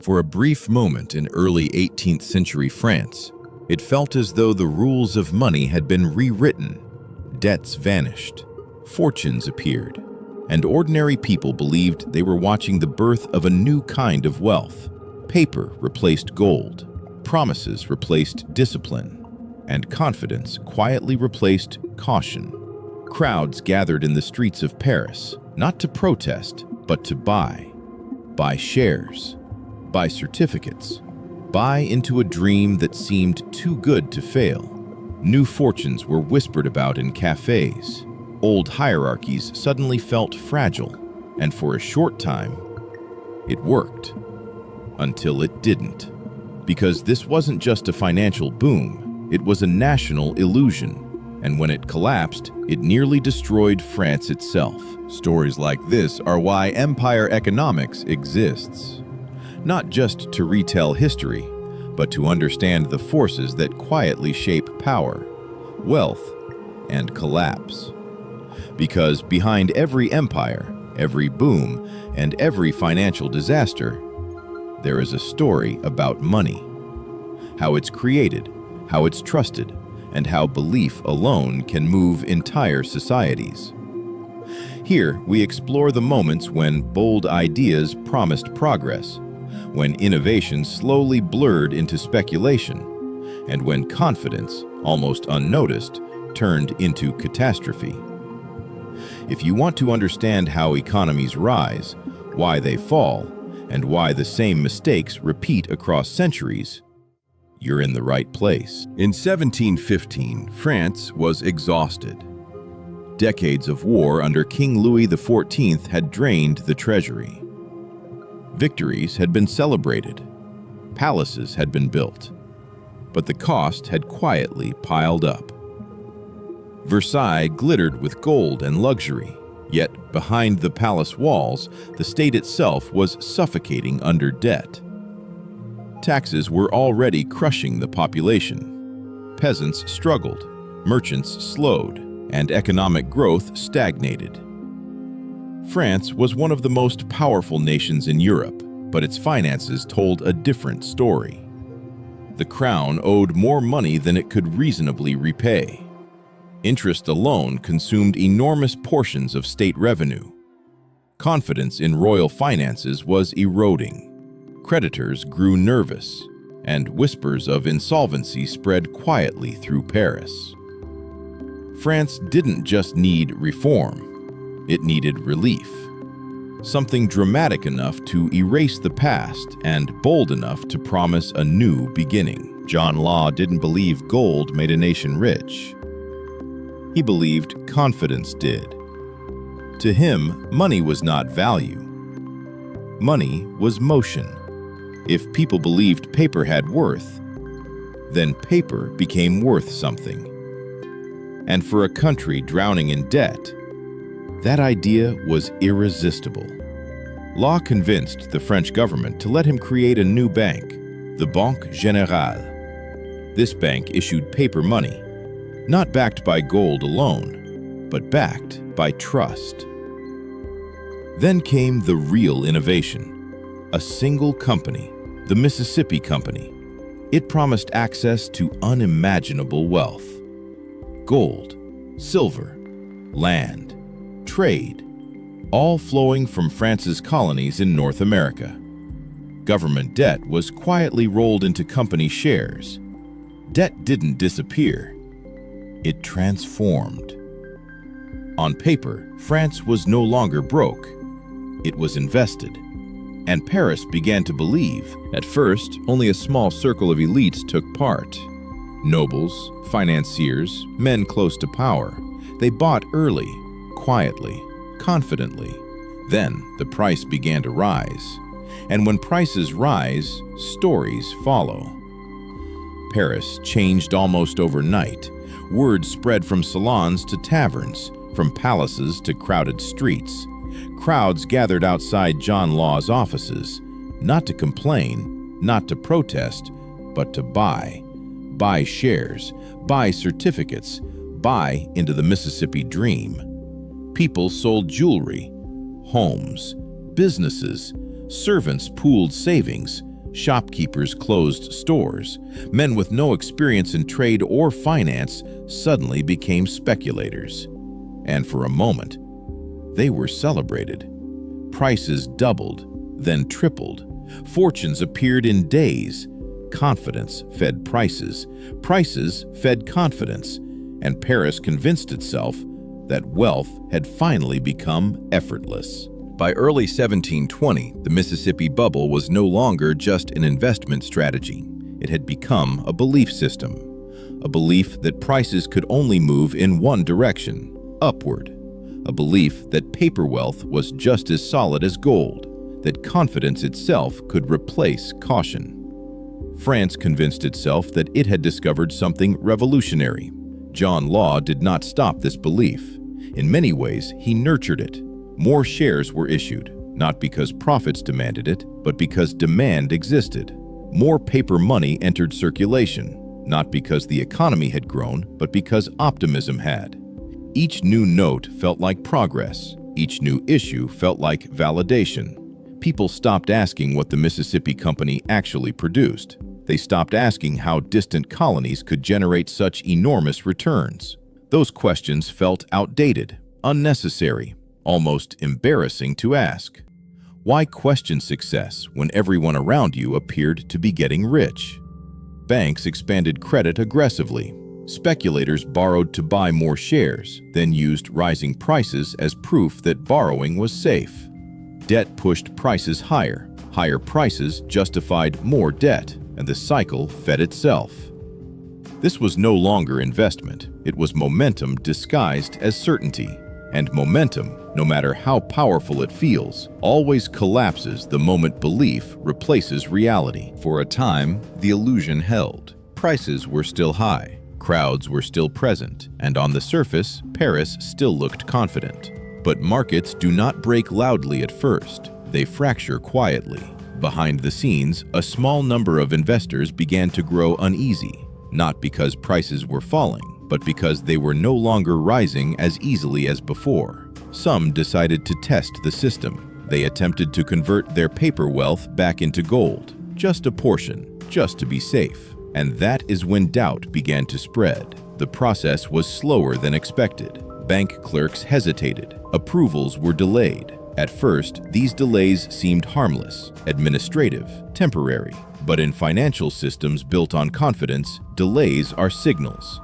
For a brief moment in early 18th century France, it felt as though the rules of money had been rewritten. Debts vanished, fortunes appeared, and ordinary people believed they were watching the birth of a new kind of wealth. Paper replaced gold, promises replaced discipline, and confidence quietly replaced caution. Crowds gathered in the streets of Paris, not to protest, but to buy. Buy shares, buy certificates, buy into a dream that seemed too good to fail. New fortunes were whispered about in cafes. Old hierarchies suddenly felt fragile, and for a short time, it worked. Until it didn't. Because this wasn't just a financial boom, it was a national illusion. And when it collapsed, it nearly destroyed France itself. Stories like this are why empire economics exists. Not just to retell history, but to understand the forces that quietly shape power, wealth, and collapse. Because behind every empire, every boom, and every financial disaster, there is a story about money. How it's created, how it's trusted, and how belief alone can move entire societies. Here, we explore the moments when bold ideas promised progress, when innovation slowly blurred into speculation, and when confidence, almost unnoticed, turned into catastrophe. If you want to understand how economies rise, why they fall, and why the same mistakes repeat across centuries, you're in the right place. In 1715, France was exhausted. Decades of war under King Louis XIV had drained the treasury. Victories had been celebrated. Palaces had been built. But the cost had quietly piled up. Versailles glittered with gold and luxury, yet behind the palace walls, the state itself was suffocating under debt. Taxes were already crushing the population. Peasants struggled, merchants slowed, and economic growth stagnated. France was one of the most powerful nations in Europe, but its finances told a different story. The crown owed more money than it could reasonably repay. Interest alone consumed enormous portions of state revenue. Confidence in royal finances was eroding. Creditors grew nervous, and whispers of insolvency spread quietly through Paris. France didn't just need reform, it needed relief. Something dramatic enough to erase the past and bold enough to promise a new beginning. John Law didn't believe gold made a nation rich. He believed confidence did. To him, money was not value. Money was motion. If people believed paper had worth, then paper became worth something. And for a country drowning in debt, that idea was irresistible. Law convinced the French government to let him create a new bank, the Banque Générale. This bank issued paper money, not backed by gold alone, but backed by trust. Then came the real innovation. A single company, the Mississippi Company. It promised access to unimaginable wealth. Gold, silver, land, trade, all flowing from France's colonies in North America. Government debt was quietly rolled into company shares. Debt didn't disappear. It transformed. On paper, France was no longer broke. It was invested. And Paris began to believe. At first, only a small circle of elites took part. Nobles, financiers, men close to power. They bought early, quietly, confidently. Then the price began to rise. And when prices rise, stories follow. Paris changed almost overnight. Word spread from salons to taverns, from palaces to crowded streets. Crowds gathered outside John Law's offices, not to complain, not to protest, but to buy. Buy shares, buy certificates, buy into the Mississippi dream. People sold jewelry, homes, businesses, servants pooled savings, Shopkeepers closed stores. Men with no experience in trade or finance suddenly became speculators. And for a moment, they were celebrated. Prices doubled, then tripled. Fortunes appeared in days. Confidence fed prices. Prices fed confidence. And Paris convinced itself that wealth had finally become effortless. By early 1720, the Mississippi Bubble was no longer just an investment strategy. It had become a belief system, a belief that prices could only move in one direction, upward, a belief that paper wealth was just as solid as gold, that confidence itself could replace caution. France convinced itself that it had discovered something revolutionary. John Law did not stop this belief. In many ways, he nurtured it. More shares were issued, not because profits demanded it, but because demand existed. More paper money entered circulation, not because the economy had grown, but because optimism had. Each new note felt like progress. Each new issue felt like validation. People stopped asking what the Mississippi Company actually produced. They stopped asking how distant colonies could generate such enormous returns. Those questions felt outdated, unnecessary, almost embarrassing to ask. Why question success when everyone around you appeared to be getting rich? Banks expanded credit aggressively. Speculators borrowed to buy more shares, then used rising prices as proof that borrowing was safe. Debt pushed prices higher. Higher prices justified more debt, and the cycle fed itself. This was no longer investment. It was momentum disguised as certainty. And momentum, no matter how powerful it feels, always collapses the moment belief replaces reality. For a time, the illusion held. Prices were still high, crowds were still present, and on the surface, Paris still looked confident. But markets do not break loudly at first. They fracture quietly. Behind the scenes, a small number of investors began to grow uneasy, not because prices were falling, but because they were no longer rising as easily as before. Some decided to test the system. They attempted to convert their paper wealth back into gold, just a portion, just to be safe. And that is when doubt began to spread. The process was slower than expected. Bank clerks hesitated. Approvals were delayed. At first, these delays seemed harmless, administrative, temporary. But in financial systems built on confidence, delays are signals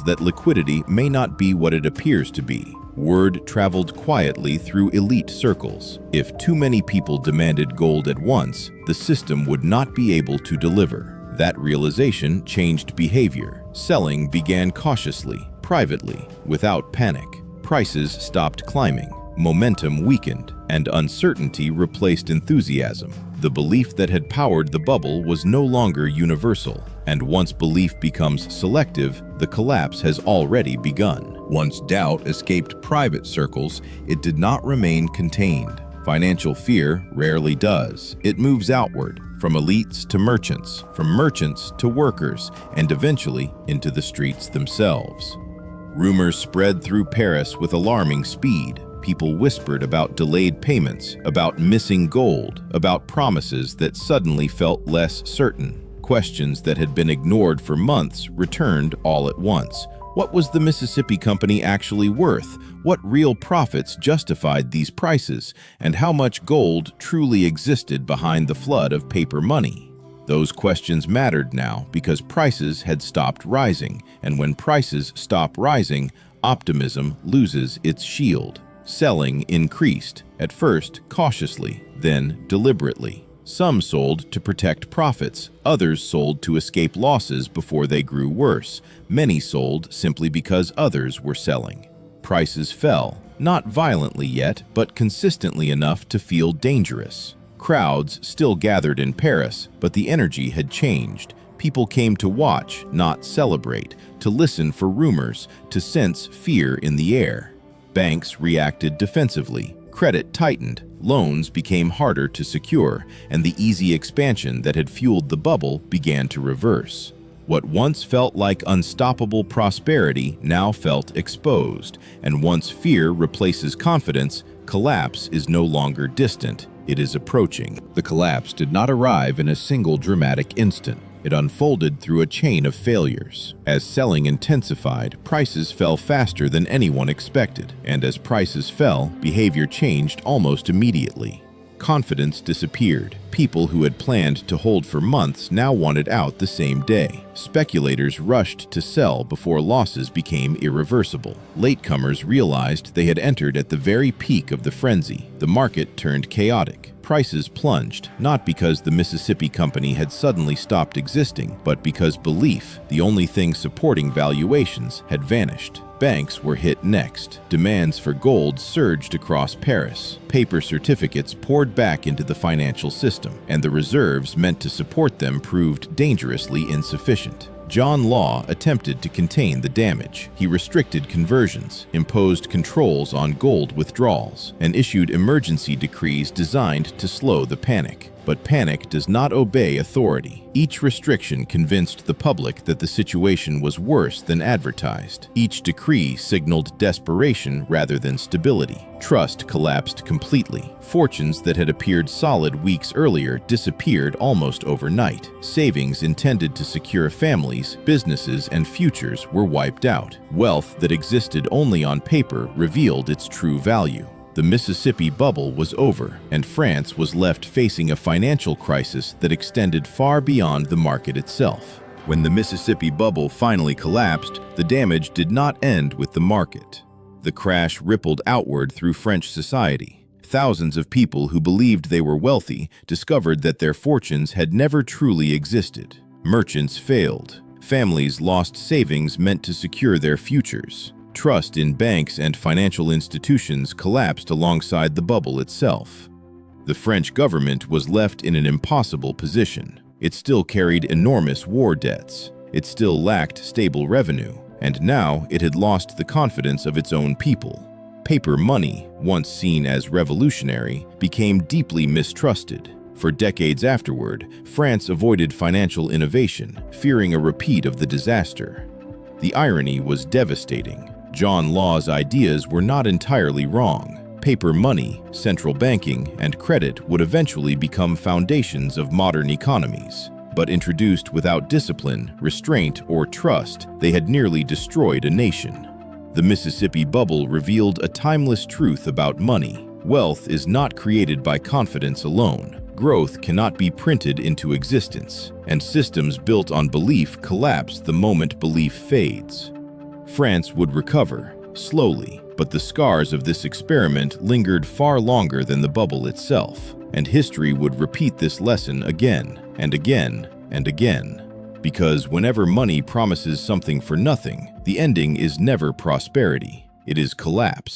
that liquidity may not be what it appears to be. Word traveled quietly through elite circles. If too many people demanded gold at once, the system would not be able to deliver. That realization changed behavior. Selling began cautiously, privately, without panic. Prices stopped climbing. Momentum weakened, and uncertainty replaced enthusiasm. The belief that had powered the bubble was no longer universal, and once belief becomes selective, the collapse has already begun. Once doubt escaped private circles, it did not remain contained. Financial fear rarely does. It moves outward, from elites to merchants, from merchants to workers, and eventually into the streets themselves. Rumors spread through Paris with alarming speed. People whispered about delayed payments, about missing gold, about promises that suddenly felt less certain. Questions that had been ignored for months returned all at once. What was the Mississippi Company actually worth? What real profits justified these prices? And how much gold truly existed behind the flood of paper money? Those questions mattered now because prices had stopped rising, and when prices stop rising, optimism loses its shield. Selling increased, at first cautiously, then deliberately. Some sold to protect profits, others sold to escape losses before they grew worse. Many sold simply because others were selling. Prices fell, not violently yet, but consistently enough to feel dangerous. Crowds still gathered in Paris, but the energy had changed. People came to watch, not celebrate, to listen for rumors, to sense fear in the air. Banks reacted defensively. Credit tightened, loans became harder to secure, and the easy expansion that had fueled the bubble began to reverse. What once felt like unstoppable prosperity now felt exposed, and once fear replaces confidence, collapse is no longer distant. It is approaching. The collapse did not arrive in a single dramatic instant. It unfolded through a chain of failures. As selling intensified, prices fell faster than anyone expected, and as prices fell, behavior changed almost immediately. Confidence disappeared. People who had planned to hold for months now wanted out the same day. Speculators rushed to sell before losses became irreversible. Latecomers realized they had entered at the very peak of the frenzy. The market turned chaotic. Prices plunged, not because the Mississippi Company had suddenly stopped existing, but because belief, the only thing supporting valuations, had vanished. Banks were hit next. Demands for gold surged across Paris. Paper certificates poured back into the financial system, and the reserves meant to support them proved dangerously insufficient. John Law attempted to contain the damage. He restricted conversions, imposed controls on gold withdrawals, and issued emergency decrees designed to slow the panic. But panic does not obey authority. Each restriction convinced the public that the situation was worse than advertised. Each decree signaled desperation rather than stability. Trust collapsed completely. Fortunes that had appeared solid weeks earlier disappeared almost overnight. Savings intended to secure families, businesses, and futures were wiped out. Wealth that existed only on paper revealed its true value. The Mississippi bubble was over, and France was left facing a financial crisis that extended far beyond the market itself. When the Mississippi bubble finally collapsed, the damage did not end with the market. The crash rippled outward through French society. Thousands of people who believed they were wealthy discovered that their fortunes had never truly existed. Merchants failed. Families lost savings meant to secure their futures. Trust in banks and financial institutions collapsed alongside the bubble itself. The French government was left in an impossible position. It still carried enormous war debts. It still lacked stable revenue, and now it had lost the confidence of its own people. Paper money, once seen as revolutionary, became deeply mistrusted. For decades afterward, France avoided financial innovation, fearing a repeat of the disaster. The irony was devastating. John Law's ideas were not entirely wrong. Paper money, central banking, and credit would eventually become foundations of modern economies. But introduced without discipline, restraint, or trust, they had nearly destroyed a nation. The Mississippi bubble revealed a timeless truth about money. Wealth is not created by confidence alone. Growth cannot be printed into existence, and systems built on belief collapse the moment belief fades. France would recover, slowly, but the scars of this experiment lingered far longer than the bubble itself, and history would repeat this lesson again and again and again. Because whenever money promises something for nothing, the ending is never prosperity, it is collapse.